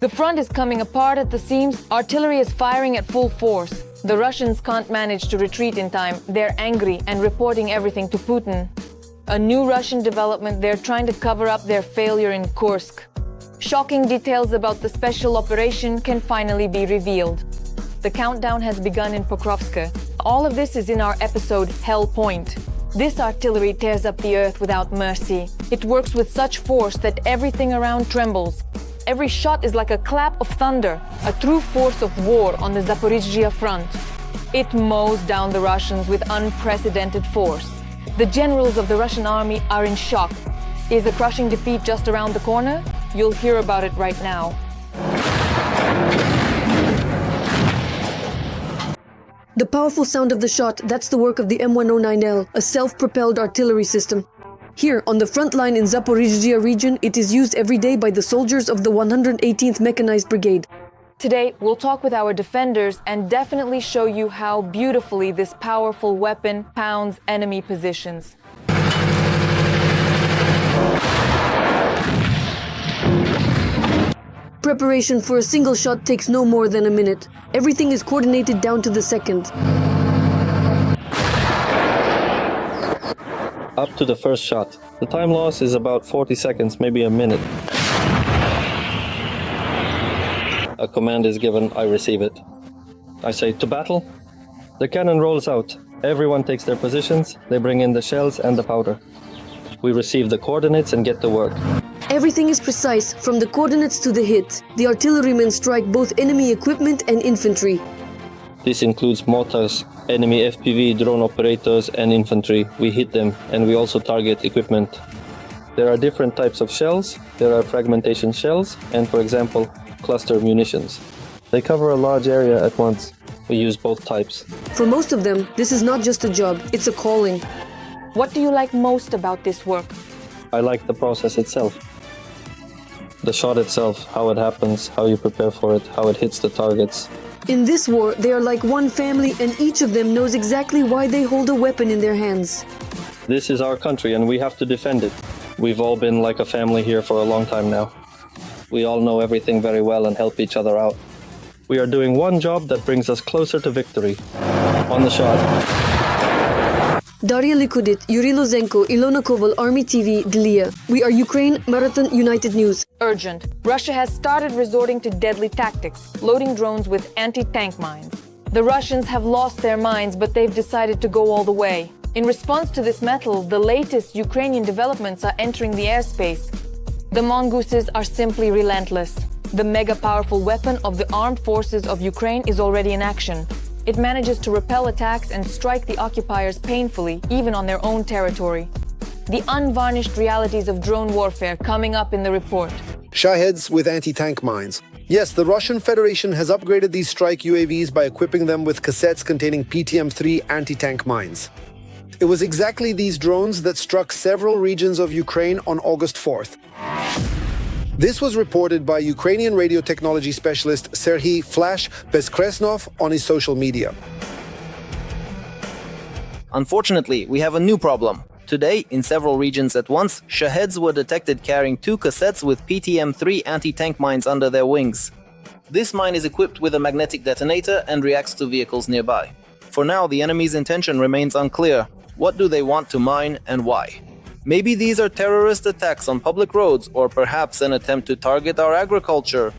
The front is coming apart at the seams, artillery is firing at full force. The Russians can't manage to retreat in time. They're angry and reporting everything to Putin. A new Russian development, they're trying to cover up their failure in Kursk. Shocking details about the special operation can finally be revealed. The countdown has begun in Pokrovsk. All of this is in our episode Hell Point. This artillery tears up the earth without mercy. It works with such force that everything around trembles. Every shot is like a clap of thunder, a true force of war on the Zaporizhzhia front. It mows down the Russians with unprecedented force. The generals of the Russian army are in shock. Is a crushing defeat just around the corner? You'll hear about it right now. The powerful sound of the shot, that's the work of the M109L, a self-propelled artillery system. Here, on the front line in Zaporizhzhia region, it is used every day by the soldiers of the 118th Mechanized Brigade. Today, we'll talk with our defenders and definitely show you how beautifully this powerful weapon pounds enemy positions. Preparation for a single shot takes no more than a minute. Everything is coordinated down to the second. Up to the first shot. The time loss is about 40 seconds, maybe a minute. A command is given, I receive it. I say, to battle. The cannon rolls out. Everyone takes their positions, they bring in the shells and the powder. We receive the coordinates and get to work. Everything is precise, from the coordinates to the hit. The artillerymen strike both enemy equipment and infantry. This includes mortars, enemy FPV, drone operators and infantry. We hit them and we also target equipment. There are different types of shells. There are fragmentation shells and, for example, cluster munitions. They cover a large area at once. We use both types. For most of them, this is not just a job, it's a calling. What do you like most about this work? I like the process itself. The shot itself, how it happens, how you prepare for it, how it hits the targets. In this war, they are like one family and each of them knows exactly why they hold a weapon in their hands. This is our country and we have to defend it. We've all been like a family here for a long time now. We all know everything very well and help each other out. We are doing one job that brings us closer to victory. On the shot. Daria Likudit, Yuri Lozenko, Ilona Koval, Army TV, Dlia. We are Ukraine, Marathon, United News. Urgent. Russia has started resorting to deadly tactics, loading drones with anti-tank mines. The Russians have lost their minds, but they've decided to go all the way. In response to this metal, the latest Ukrainian developments are entering the airspace. The mongooses are simply relentless. The mega-powerful weapon of the armed forces of Ukraine is already in action. It manages to repel attacks and strike the occupiers painfully, even on their own territory. The unvarnished realities of drone warfare coming up in the report. Shaheds with anti-tank mines. Yes, the Russian Federation has upgraded these strike UAVs by equipping them with cassettes containing PTM-3 anti-tank mines. It was exactly these drones that struck several regions of Ukraine on August 4th. This was reported by Ukrainian radio technology specialist Serhiy Flash Bezkresnov on his social media. Unfortunately, we have a new problem. Today, in several regions at once, Shaheds were detected carrying 2 cassettes with PTM-3 anti-tank mines under their wings. This mine is equipped with a magnetic detonator and reacts to vehicles nearby. For now, the enemy's intention remains unclear. What do they want to mine and why? Maybe these are terrorist attacks on public roads, or perhaps an attempt to target our agriculture.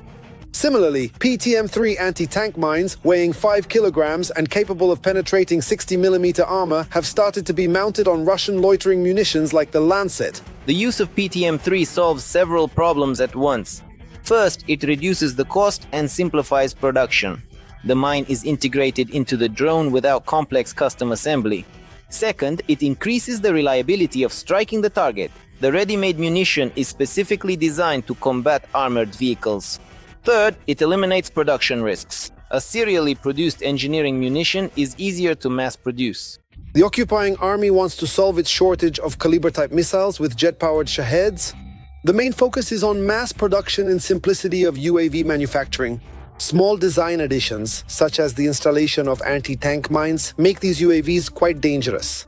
Similarly, PTM-3 anti-tank mines, weighing 5 kilograms and capable of penetrating 60mm armor, have started to be mounted on Russian loitering munitions like the Lancet. The use of PTM-3 solves several problems at once. First, it reduces the cost and simplifies production. The mine is integrated into the drone without complex custom assembly. Second, it increases the reliability of striking the target. The ready-made munition is specifically designed to combat armored vehicles. Third, it eliminates production risks. A serially produced engineering munition is easier to mass produce. The occupying army wants to solve its shortage of Kaliber-type missiles with jet-powered Shaheds. The main focus is on mass production and simplicity of UAV manufacturing. Small design additions, such as the installation of anti-tank mines, make these UAVs quite dangerous.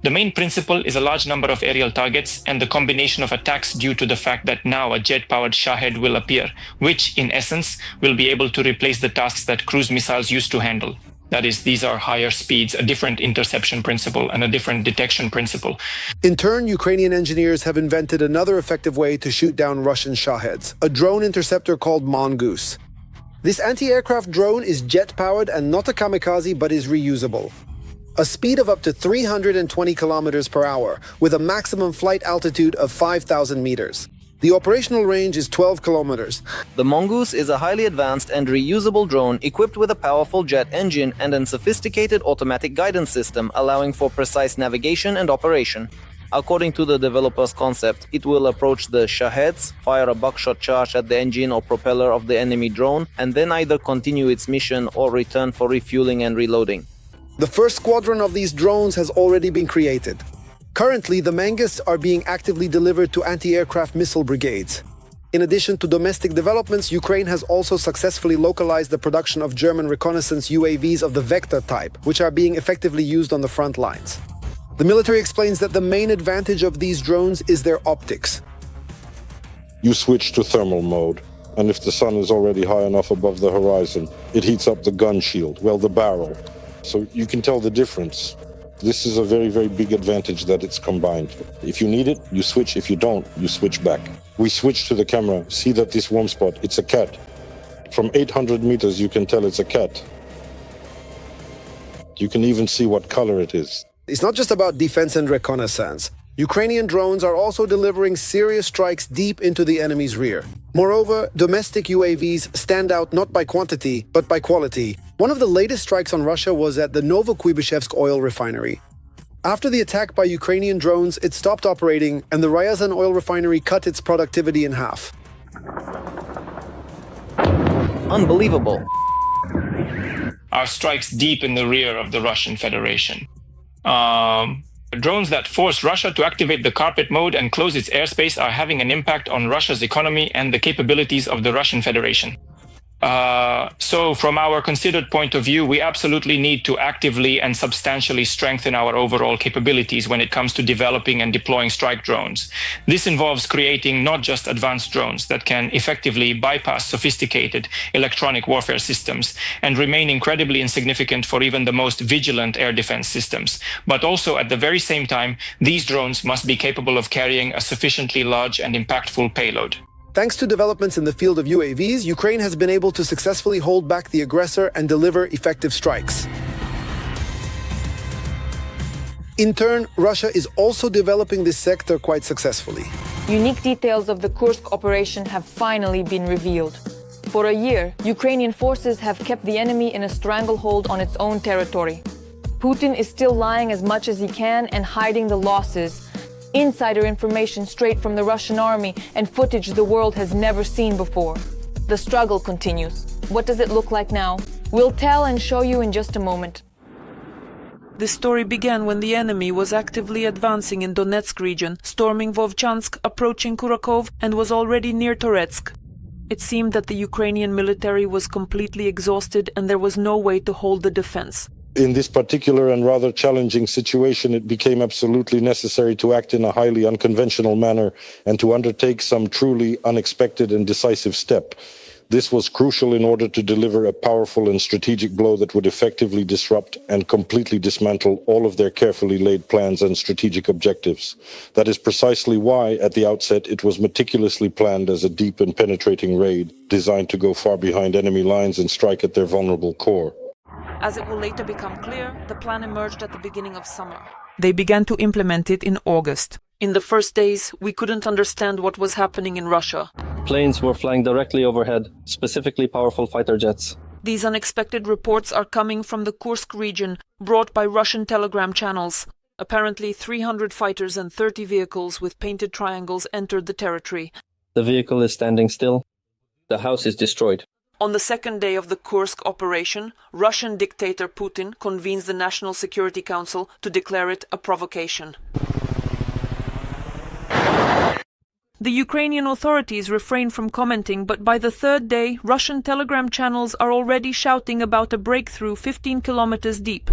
The main principle is a large number of aerial targets and the combination of attacks due to the fact that now a jet-powered Shahed will appear, which, in essence, will be able to replace the tasks that cruise missiles used to handle. That is, these are higher speeds, a different interception principle, and a different detection principle. In turn, Ukrainian engineers have invented another effective way to shoot down Russian Shaheds, a drone interceptor called Mongoose. This anti-aircraft drone is jet-powered and not a kamikaze, but is reusable. A speed of up to 320 kilometers per hour, with a maximum flight altitude of 5,000 meters. The operational range is 12 kilometers. The Mongoose is a highly advanced and reusable drone equipped with a powerful jet engine and a sophisticated automatic guidance system allowing for precise navigation and operation. According to the developer's concept, it will approach the Shaheds, fire a buckshot charge at the engine or propeller of the enemy drone, and then either continue its mission or return for refueling and reloading. The first squadron of these drones has already been created. Currently, the Mangusts are being actively delivered to anti-aircraft missile brigades. In addition to domestic developments, Ukraine has also successfully localized the production of German reconnaissance UAVs of the Vector type, which are being effectively used on the front lines. The military explains that the main advantage of these drones is their optics. You switch to thermal mode, and if the sun is already high enough above the horizon, it heats up the gun shield, well, the barrel. So you can tell the difference. This is a very, very big advantage that it's combined. If you need it, you switch. If you don't, you switch back. We switch to the camera, see that this warm spot, it's a cat. From 800 meters, you can tell it's a cat. You can even see what color it is. It's not just about defense and reconnaissance. Ukrainian drones are also delivering serious strikes deep into the enemy's rear. Moreover, domestic UAVs stand out not by quantity, but by quality. One of the latest strikes on Russia was at the Novokuybishevsk oil refinery. After the attack by Ukrainian drones, it stopped operating, and the Ryazan oil refinery cut its productivity in half. Unbelievable. Our strikes deep in the rear of the Russian Federation. Drones that force Russia to activate the carpet mode and close its airspace are having an impact on Russia's economy and the capabilities of the Russian Federation. So from our considered point of view, we absolutely need to actively and substantially strengthen our overall capabilities when it comes to developing and deploying strike drones. This involves creating not just advanced drones that can effectively bypass sophisticated electronic warfare systems and remain incredibly insignificant for even the most vigilant air defense systems, but also at the very same time, these drones must be capable of carrying a sufficiently large and impactful payload. Thanks to developments in the field of UAVs, Ukraine has been able to successfully hold back the aggressor and deliver effective strikes. In turn, Russia is also developing this sector quite successfully. Unique details of the Kursk operation have finally been revealed. For a year, Ukrainian forces have kept the enemy in a stranglehold on its own territory. Putin is still lying as much as he can and hiding the losses. Insider information straight from the Russian army and footage the world has never seen before. The struggle continues. What does it look like now? We'll tell and show you in just a moment. This story began when the enemy was actively advancing in Donetsk region, storming Vovchansk, approaching Kurakov, and was already near Toretsk. It seemed that the Ukrainian military was completely exhausted and there was no way to hold the defense. In this particular and rather challenging situation, it became absolutely necessary to act in a highly unconventional manner and to undertake some truly unexpected and decisive step. This was crucial in order to deliver a powerful and strategic blow that would effectively disrupt and completely dismantle all of their carefully laid plans and strategic objectives. That is precisely why, at the outset, it was meticulously planned as a deep and penetrating raid, designed to go far behind enemy lines and strike at their vulnerable core. As it will later become clear, the plan emerged at the beginning of summer. They began to implement it in August. In the first days, we couldn't understand what was happening in Russia. Planes were flying directly overhead, specifically powerful fighter jets. These unexpected reports are coming from the Kursk region, brought by Russian telegram channels. Apparently, 300 fighters and 30 vehicles with painted triangles entered the territory. The vehicle is standing still. The house is destroyed. On the second day of the Kursk operation, Russian dictator Putin convenes the National Security Council to declare it a provocation. The Ukrainian authorities refrain from commenting, but by the third day, Russian telegram channels are already shouting about a breakthrough 15 kilometers deep.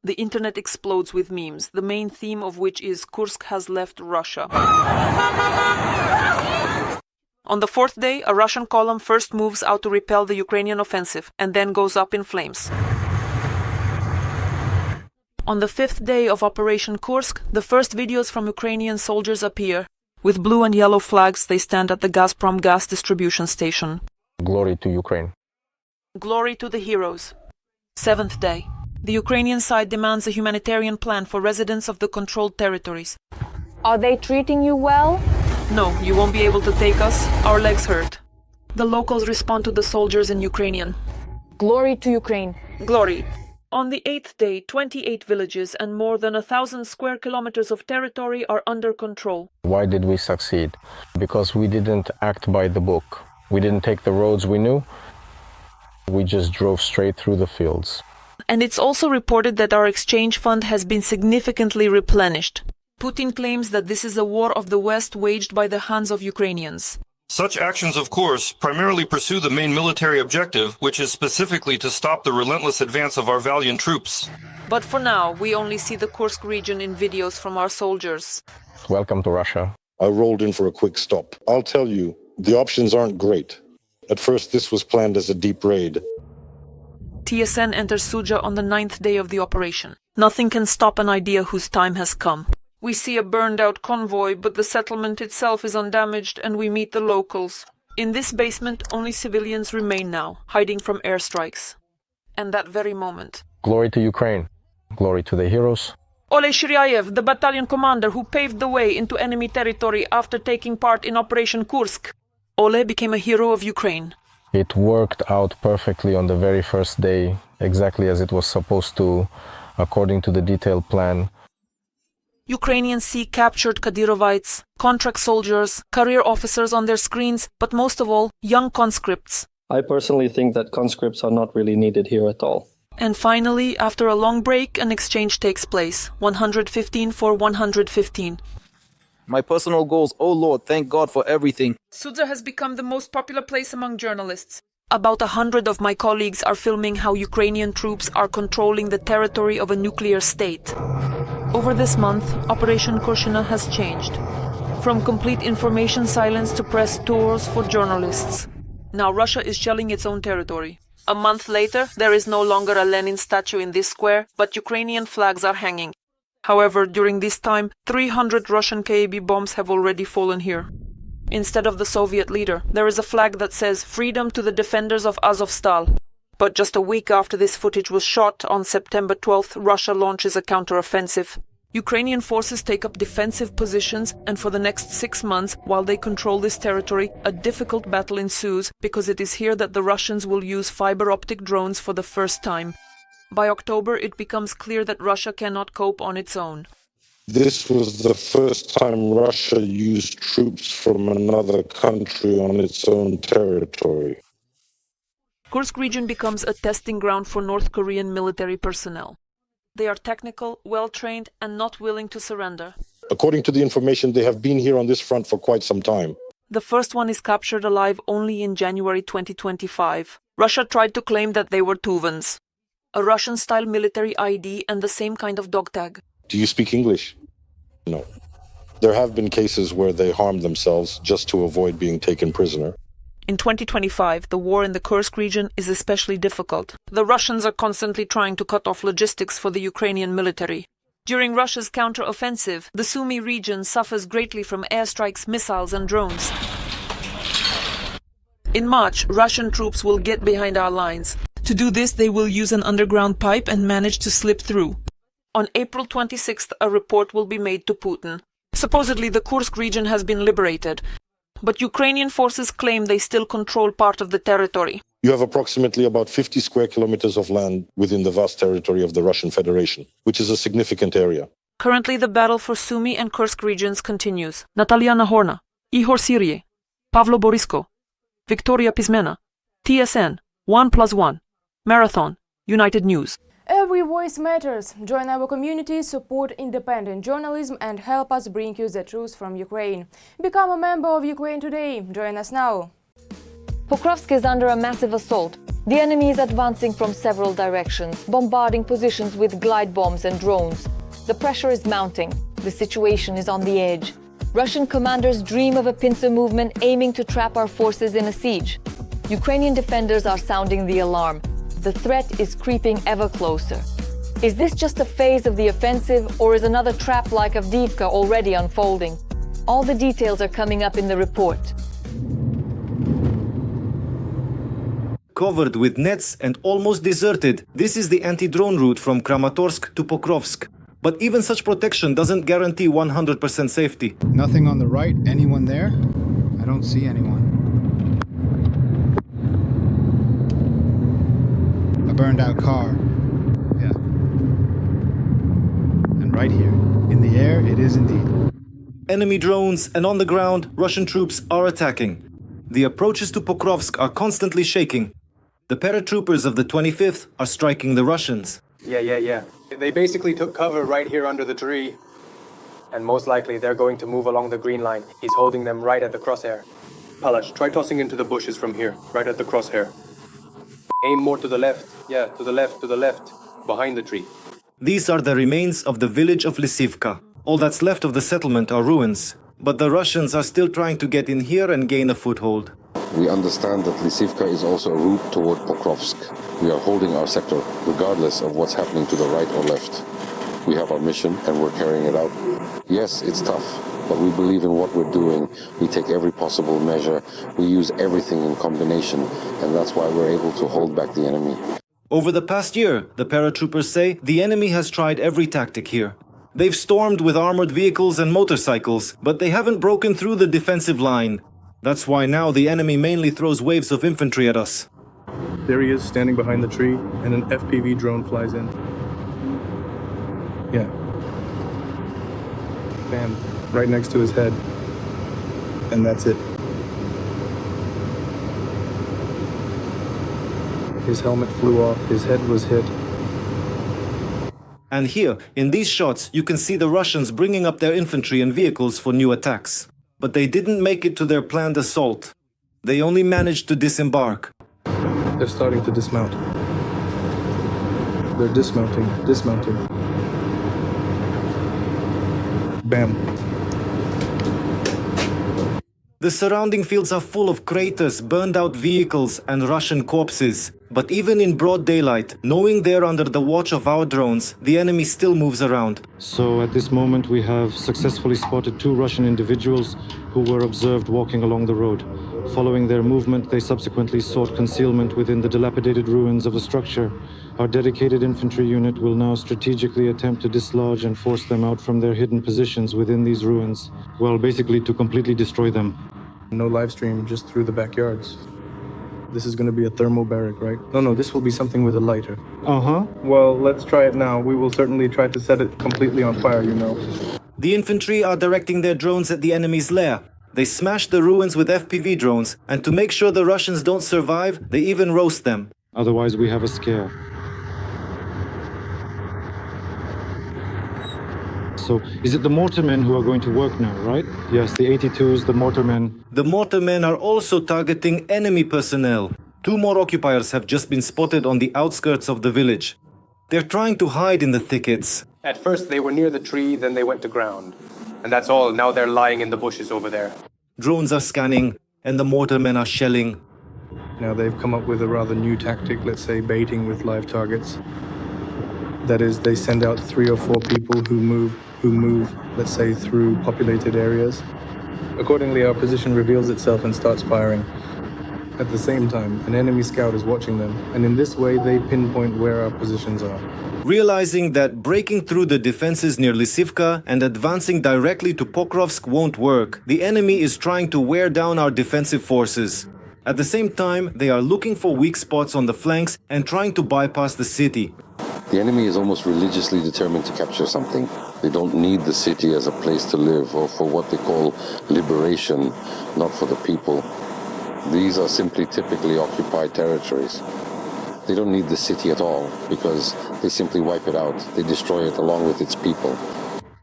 the internet explodes with memes, the main theme of which is Kursk has left Russia. On the fourth day, a Russian column first moves out to repel the Ukrainian offensive and then goes up in flames. On the fifth day of Operation Kursk, the first videos from Ukrainian soldiers appear. With blue and yellow flags, they stand at the Gazprom gas distribution station. Glory to Ukraine. Glory to the heroes. Seventh day. The Ukrainian side demands a humanitarian plan for residents of the controlled territories. Are they treating you well? No, you won't be able to take us. Our legs hurt. The locals respond to the soldiers in Ukrainian. Glory to Ukraine. Glory. On the eighth day, 28 villages and more than 1,000 square kilometers of territory are under control. Why did we succeed? Because we didn't act by the book. We didn't take the roads we knew. We just drove straight through the fields. And it's also reported that our exchange fund has been significantly replenished. Putin claims that this is a war of the West waged by the hands of Ukrainians. Such actions, of course, primarily pursue the main military objective, which is specifically to stop the relentless advance of our valiant troops. But for now, we only see the Kursk region in videos from our soldiers. Welcome to Russia. I rolled in for a quick stop. I'll tell you, the options aren't great. At first, this was planned as a deep raid. TSN enters Suja on the 9th day of the operation. Nothing can stop an idea whose time has come. We see a burned-out convoy, but the settlement itself is undamaged, and we meet the locals. In this basement, only civilians remain now, hiding from airstrikes. And that very moment... Glory to Ukraine. Glory to the heroes. Ole Shiryayev, the battalion commander who paved the way into enemy territory after taking part in Operation Kursk. Ole became a hero of Ukraine. It worked out perfectly on the very first day, exactly as it was supposed to, according to the detailed plan. Ukrainians see captured Kadyrovites, contract soldiers, career officers on their screens, but most of all, young conscripts. I personally think that conscripts are not really needed here at all. And finally, after a long break, an exchange takes place, 115 for 115. My personal goals, oh Lord, thank God for everything. Sudzha has become the most popular place among journalists. About 100 of my colleagues are filming how Ukrainian troops are controlling the territory of a nuclear state. Over this month, Operation Kurshina has changed. From complete information silence to press tours for journalists. Now Russia is shelling its own territory. A month later, there is no longer a Lenin statue in this square, but Ukrainian flags are hanging. However, during this time, 300 Russian KAB bombs have already fallen here. Instead of the Soviet leader, there is a flag that says "Freedom to the defenders of Azovstal." But just a week after this footage was shot, on September 12th, Russia launches a counter-offensive. Ukrainian forces take up defensive positions, and for the next 6 months, while they control this territory, a difficult battle ensues, because it is here that the Russians will use fiber-optic drones for the first time. By October, it becomes clear that Russia cannot cope on its own. This was the first time Russia used troops from another country on its own territory. Kursk region becomes a testing ground for North Korean military personnel. They are technical, well-trained, and not willing to surrender. According to the information, they have been here on this front for quite some time. The first one is captured alive only in January 2025. Russia tried to claim that they were Tuvans. A Russian-style military ID and the same kind of dog tag. Do you speak English? No. There have been cases where they harmed themselves just to avoid being taken prisoner. In 2025, the war in the Kursk region is especially difficult. The Russians are constantly trying to cut off logistics for the Ukrainian military. During Russia's counter-offensive, the Sumy region suffers greatly from airstrikes, missiles and drones. In March, Russian troops will get behind our lines. To do this, they will use an underground pipe and manage to slip through. On April 26th, a report will be made to Putin. Supposedly, the Kursk region has been liberated, but Ukrainian forces claim they still control part of the territory. You have approximately about 50 square kilometers of land within the vast territory of the Russian Federation, which is a significant area. Currently, the battle for Sumy and Kursk regions continues. Natalia Nahorna, Ihor Sirye, Pavlo Borisko, Victoria Pizmena, TSN, 1+1, Marathon, United News. Every voice matters. Join our community, support independent journalism and help us bring you the truth from Ukraine. Become a member of Ukraine Today. Join us now. Pokrovsk is under a massive assault. The enemy is advancing from several directions, bombarding positions with glide bombs and drones. The pressure is mounting. The situation is on the edge. Russian commanders dream of a pincer movement aiming to trap our forces in a siege. Ukrainian defenders are sounding the alarm. The threat is creeping ever closer. Is this just a phase of the offensive, or is another trap like Avdiivka already unfolding? All the details are coming up in the report. Covered with nets and almost deserted, this is the anti-drone route from Kramatorsk to Pokrovsk. But even such protection doesn't guarantee 100% safety. Nothing on the right. Anyone there? I don't see anyone. A burned out car. Yeah. And right here, in the air, it is indeed. Enemy drones, and on the ground, Russian troops are attacking. The approaches to Pokrovsk are constantly shaking. The paratroopers of the 25th are striking the Russians. Yeah. They basically took cover right here under the tree. And most likely they're going to move along the green line. He's holding them right at the crosshair. Palash, try tossing into the bushes from here, right at the crosshair. Aim more to the left. Yeah, to the left, behind the tree. These are the remains of the village of Lysivka. All that's left of the settlement are ruins. But the Russians are still trying to get in here and gain a foothold. We understand that Lysivka is also a route toward Pokrovsk. We are holding our sector, regardless of what's happening to the right or left. We have our mission, and we're carrying it out. Yes, it's tough, but we believe in what we're doing. We take every possible measure. We use everything in combination, and that's why we're able to hold back the enemy. Over the past year, the paratroopers say, the enemy has tried every tactic here. They've stormed with armored vehicles and motorcycles, but they haven't broken through the defensive line. That's why now the enemy mainly throws waves of infantry at us. There he is, standing behind the tree, and an FPV drone flies in. Yeah. Bam. Right next to his head. And that's it. His helmet flew off, his head was hit. And here, in these shots, you can see the Russians bringing up their infantry and vehicles for new attacks. But they didn't make it to their planned assault. They only managed to disembark. They're starting to dismount. They're dismounting. Bam. The surrounding fields are full of craters, burned out vehicles, and Russian corpses. But even in broad daylight, knowing they're under the watch of our drones, the enemy still moves around. So at this moment we have successfully spotted 2 Russian individuals who were observed walking along the road. Following their movement, they subsequently sought concealment within the dilapidated ruins of a structure. Our dedicated infantry unit will now strategically attempt to dislodge and force them out from their hidden positions within these ruins. Well, basically to completely destroy them. No live stream, just through the backyards. This is going to be a thermal barrack, right? No, this will be something with a lighter. Well, let's try it now. We will certainly try to set it completely on fire, you know. The infantry are directing their drones at the enemy's lair. They smash the ruins with FPV drones, and to make sure the Russians don't survive, they even roast them. Otherwise we have a scare. So, is it the mortarmen who are going to work now, right? Yes, the 82s, the mortarmen. The mortarmen are also targeting enemy personnel. 2 more occupiers have just been spotted on the outskirts of the village. They're trying to hide in the thickets. At first they were near the tree, then they went to ground. And that's all, now they're lying in the bushes over there. Drones are scanning, and the mortarmen are shelling. Now they've come up with a rather new tactic, let's say baiting with live targets. That is, they send out 3 or 4 people who move, let's say, through populated areas. Accordingly, our position reveals itself and starts firing. At the same time, an enemy scout is watching them, and in this way they pinpoint where our positions are. Realizing that breaking through the defenses near Lysivka and advancing directly to Pokrovsk won't work, the enemy is trying to wear down our defensive forces. At the same time, they are looking for weak spots on the flanks and trying to bypass the city. The enemy is almost religiously determined to capture something. They don't need the city as a place to live or for what they call liberation, not for the people. These are simply typically occupied territories. They don't need the city at all because they simply wipe it out. They destroy it along with its people.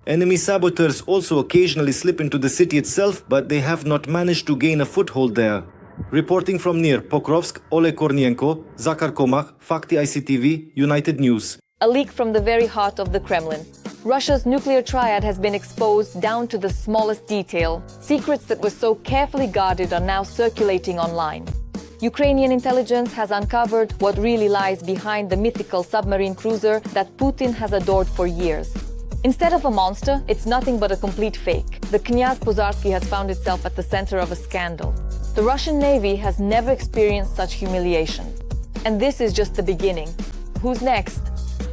Enemy saboteurs also occasionally slip into the city itself, but they have not managed to gain a foothold there. Reporting from near Pokrovsk, Oleg Kornienko, Zakhar Komach, Fakti ICTV, United News. A leak from the very heart of the Kremlin. Russia's nuclear triad has been exposed down to the smallest detail. Secrets that were so carefully guarded are now circulating online. Ukrainian intelligence has uncovered what really lies behind the mythical submarine cruiser that Putin has adored for years. Instead of a monster, it's nothing but a complete fake. The Knyaz Pozarsky has found itself at the center of a scandal. The Russian Navy has never experienced such humiliation. And this is just the beginning. Who's next?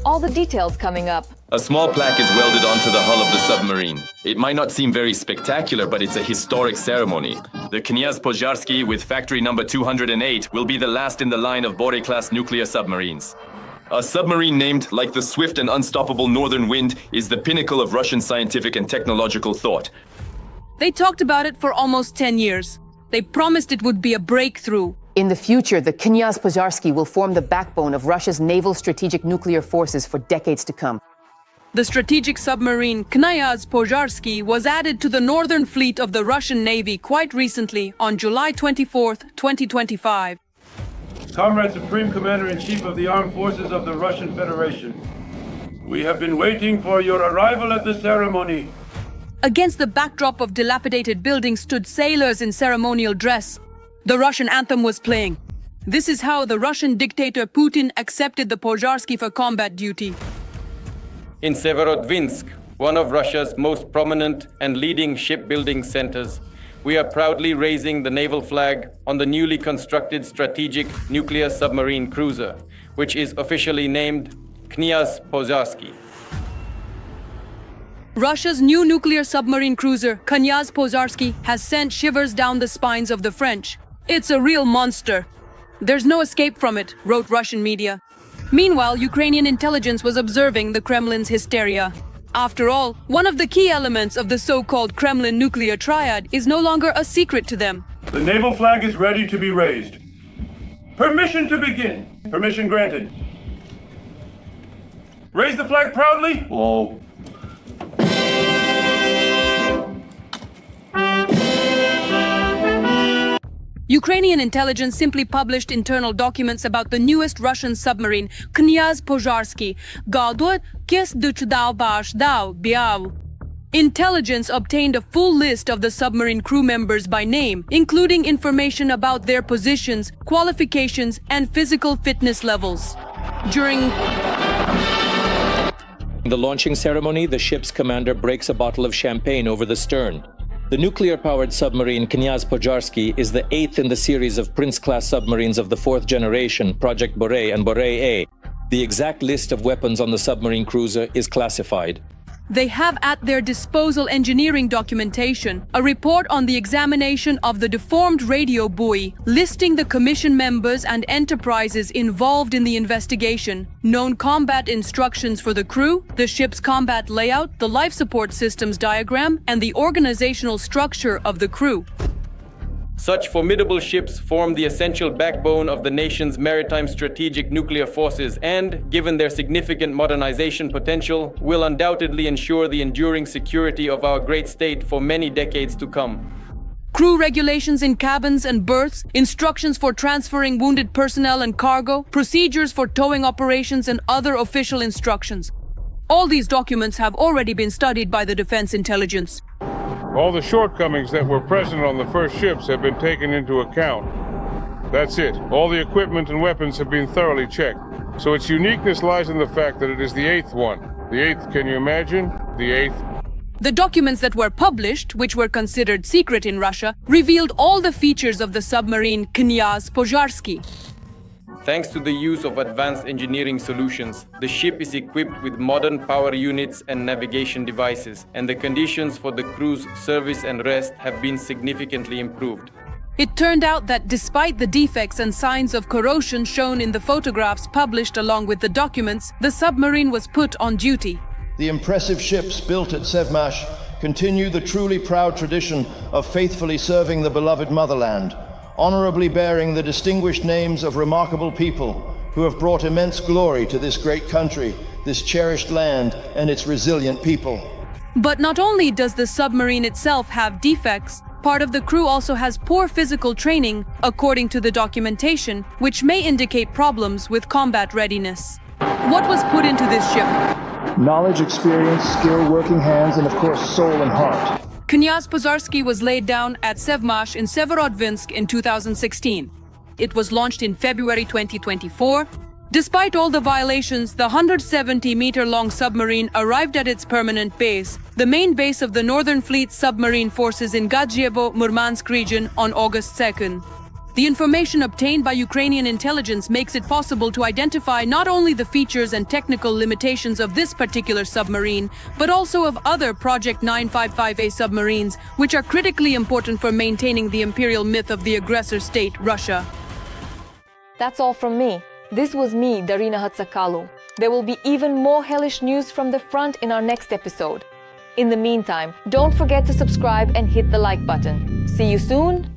All the details coming up. A small plaque is welded onto the hull of the submarine. It might not seem very spectacular, but it's a historic ceremony. The Knyaz Pozarsky with factory number 208 will be the last in the line of Bore-class nuclear submarines. A submarine named like the swift and unstoppable northern wind is the pinnacle of Russian scientific and technological thought. They talked about it for almost 10 years. They promised it would be a breakthrough. In the future, the Knyaz Pozarsky will form the backbone of Russia's naval strategic nuclear forces for decades to come. The strategic submarine Knyaz Pozarsky was added to the Northern Fleet of the Russian Navy quite recently on July 24, 2025. Comrade Supreme Commander-in-Chief of the Armed Forces of the Russian Federation, we have been waiting for your arrival at the ceremony. Against the backdrop of dilapidated buildings stood sailors in ceremonial dress. The Russian anthem was playing. This is how the Russian dictator Putin accepted the Pozarsky for combat duty. In Severodvinsk, one of Russia's most prominent and leading shipbuilding centers, we are proudly raising the naval flag on the newly constructed strategic nuclear submarine cruiser, which is officially named Knyaz Pozarsky. Russia's new nuclear submarine cruiser, Knyaz Pozarsky, has sent shivers down the spines of the French. It's a real monster. There's no escape from it, wrote Russian media. Meanwhile, Ukrainian intelligence was observing the Kremlin's hysteria. After all, one of the key elements of the so-called Kremlin nuclear triad is no longer a secret to them. The naval flag is ready to be raised. Permission to begin. Permission granted. Raise the flag proudly. Oh. Ukrainian intelligence simply published internal documents about the newest Russian submarine, Knyaz Pozarsky. Intelligence obtained a full list of the submarine crew members by name, including information about their positions, qualifications, and physical fitness levels. During the launching ceremony, the ship's commander breaks a bottle of champagne over the stern. The nuclear-powered submarine Knyaz Pozarsky is the 8th in the series of Prince-class submarines of the 4th generation, Project Bore and Bore A. The exact list of weapons on the submarine cruiser is classified. They have at their disposal engineering documentation, a report on the examination of the deformed radio buoy, listing the commission members and enterprises involved in the investigation, known combat instructions for the crew, the ship's combat layout, the life support systems diagram, and the organizational structure of the crew. Such formidable ships form the essential backbone of the nation's maritime strategic nuclear forces and, given their significant modernization potential, will undoubtedly ensure the enduring security of our great state for many decades to come. Crew regulations in cabins and berths, instructions for transferring wounded personnel and cargo, procedures for towing operations, and other official instructions. All these documents have already been studied by the Defense Intelligence. All the shortcomings that were present on the first ships have been taken into account. That's it. All the equipment and weapons have been thoroughly checked. So its uniqueness lies in the fact that it is the 8th one. The 8th, can you imagine? The 8th. The documents that were published, which were considered secret in Russia, revealed all the features of the submarine Knyaz Pozarsky. Thanks to the use of advanced engineering solutions, the ship is equipped with modern power units and navigation devices, and the conditions for the crew's service and rest have been significantly improved. It turned out that despite the defects and signs of corrosion shown in the photographs published along with the documents, the submarine was put on duty. The impressive ships built at Sevmash continue the truly proud tradition of faithfully serving the beloved motherland, honorably bearing the distinguished names of remarkable people who have brought immense glory to this great country, this cherished land, and its resilient people. But not only does the submarine itself have defects, Part of the crew also has poor physical training, according to the documentation, which may indicate problems with combat readiness. What was put into this ship? Knowledge, experience, skill, working hands, and of course soul and heart. Knyaz Pozarsky was laid down at Sevmash in Severodvinsk in 2016. It was launched in February 2024. Despite all the violations, the 170-meter-long submarine arrived at its permanent base, the main base of the Northern Fleet submarine forces in Gadzhievo-Murmansk region, on August 2nd. The information obtained by Ukrainian intelligence makes it possible to identify not only the features and technical limitations of this particular submarine, but also of other Project 955A submarines, which are critically important for maintaining the imperial myth of the aggressor state, Russia. That's all from me. This was me, Darina Hatsakalu. There will be even more hellish news from the front in our next episode. In the meantime, don't forget to subscribe and hit the like button. See you soon.